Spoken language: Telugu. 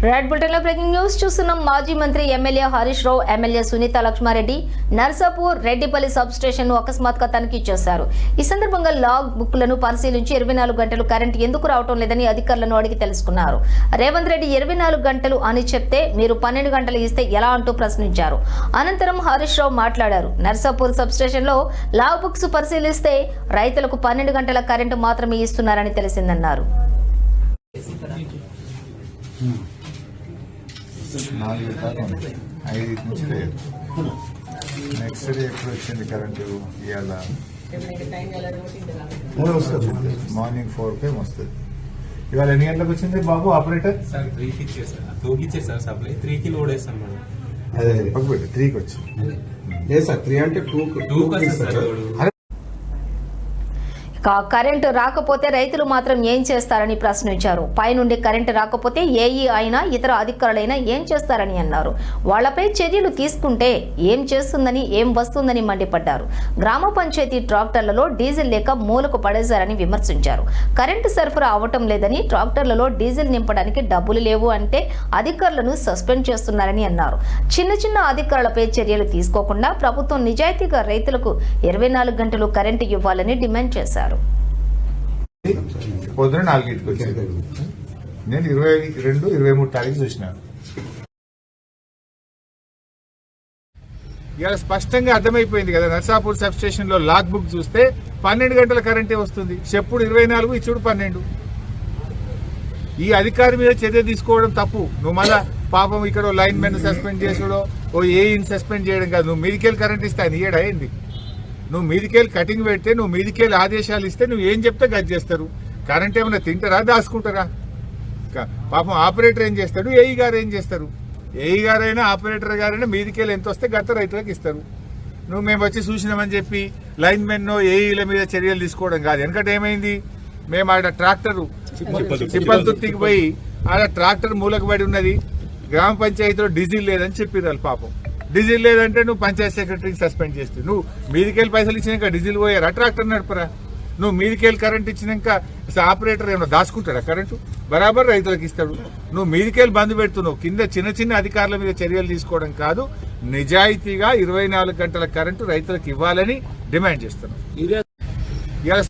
రెడ్ బులెటిన్ లో బ్రేకింగ్ న్యూస్ చూస్తున్నాం. మాజీ మంత్రి MLA Harish Rao, MLA Sunitha Laxma Reddy Narsapur Reddipalli sub station ను అకస్మాత్తుగా తనిఖీ చేశారు. ఈ సందర్భంగా లాగ్ బుక్లను పరిశీలించి 24 గంటలు కరెంట్ ఎందుకు రావటం లేదని అధికారులను అడిగి తెలుసుకున్నారు. రేవంత్ రెడ్డి 24 గంటలు అని చెప్తే మీరు 12 గంటలు ఇస్తే ఎలా అంటూ ప్రశ్నించారు. అనంతరం హరీష్ రావు మాట్లాడారు. నర్సాపూర్ సబ్ స్టేషన్ లో లాగ్ బుక్స్ పరిశీలిస్తే రైతులకు 12 గంటల కరెంటు మాత్రమే ఇస్తున్నారని తెలిసిందన్నారు. 4 దాకా ఉంది, 5 నుంచి లేదు. నెక్స్ట్ డే ఎప్పుడు వచ్చింది కరెంటు? ఇవాళ మార్నింగ్ 4 వస్తుంది. ఇవాళ ఎన్ని గంటలకు వచ్చింది బాబు ఆపరేటర్? సార్ 3కి ఇచ్చేసారు, 2కి ఇచ్చేసారు సార్ సప్లై, 3కి లోడ్ వేస్తాను మేడం. అదే పక్కపెట్టి 3కి వచ్చింది. లేదు సార్ 3 అంటే 2 సార్. కరెంటు రాకపోతే రైతులు మాత్రం ఏం చేస్తారని ప్రశ్నించారు. పైనుండి కరెంటు రాకపోతే ఏఈ అయినా ఇతర అధికారులైనా ఏం చేస్తారని అన్నారు. వాళ్లపై చర్యలు తీసుకుంటే ఏం చేస్తుందని, ఏం వస్తుందని మండిపడ్డారు. గ్రామ పంచాయతీ ట్రాక్టర్లలో డీజిల్ లేక మూలకు పడేశారని విమర్శించారు. కరెంటు సరఫరా అవటం లేదని, ట్రాక్టర్లలో డీజిల్ నింపడానికి డబ్బులు లేవు అంటే అధికారులను సస్పెండ్ చేస్తున్నారని అన్నారు. చిన్న చిన్న అధికారులపై చర్యలు తీసుకోకుండా ప్రభుత్వం నిజాయితీగా రైతులకు 24 గంటలు కరెంటు ఇవ్వాలని డిమాండ్ చేశారు. పొద్దున 4కి వచ్చింది. నేను 22, 23 తారీఖు చూసినాను. ఇవాళ స్పష్టంగా అర్థమైపోయింది కదా. నర్సాపూర్ సబ్ స్టేషన్ లో లాగ్ బుక్ చూస్తే 12 గంటల కరెంటే వస్తుంది. చెప్పుడు 24, ఇచ్చుడు 12. ఈ అధికారి మీద చర్య తీసుకోవడం తప్పు. నువ్వు మళ్ళా పాపం ఇక్కడ లైన్ మెన్ సస్పెండ్ చేసుడో, ఓ ఏఈని సస్పెండ్ చేయడం కాదు. నువ్వు మీదికెళ్ళి కరెంట్ ఇస్తే ఆయన ఏడైంది. నువ్వు మీదికెళ్ళి కటింగ్ పెడితే, నువ్వు మీదికెళ్ళి ఆదేశాలు ఇస్తే నువ్వు ఏం చెప్తే గది చేస్తారు. కరెంట్ ఏమైనా తింటారా, దాచుకుంటారా? పాపం ఆపరేటర్ ఏం చేస్తాడు, ఏఈ గారు ఏం చేస్తారు? ఏఈ గారైనా ఆపరేటర్ గారైనా మీదికెళ్ళి ఎంత వస్తే గత రైతులకు ఇస్తారు. నువ్వు మేము వచ్చి చూసినామని చెప్పి లైన్ మెన్ ఏఈల మీద చర్యలు తీసుకోవడం కాదు. ఎందుకంటే ఏమైంది, మేము ఆడ ట్రాక్టర్ చిప్పలతుర్తికి పోయి ఆడ ట్రాక్టర్ మూలకు పడి ఉన్నది, గ్రామ పంచాయతీలో డీజిల్ లేదని చెప్పిర్రు. పాపం డీజిల్ లేదంటే నువ్వు పంచాయత్ సెక్రటరీకి సస్పెండ్ చేస్తావు. నువ్వు మీదికెళ్ళి పైసలు ఇచ్చినాక డీజిల్ పోయారా, ట్రాక్టర్ నడపరా? నువ్వు మీదికెళ్ళి కరెంట్ ఇచ్చినాక ఆపరేటర్ ఏమైనా దాచుకుంటాడా కరెంటు? బరాబర్ రైతులకు ఇస్తాడు. నువ్వు మీదికెళ్ళి బంద్ పెడుతున్నావు. కింద చిన్న చిన్న అధికారుల మీద చర్యలు తీసుకోవడం కాదు, నిజాయితీగా 24 గంటల కరెంటు రైతులకు ఇవ్వాలని డిమాండ్ చేస్తున్నావు.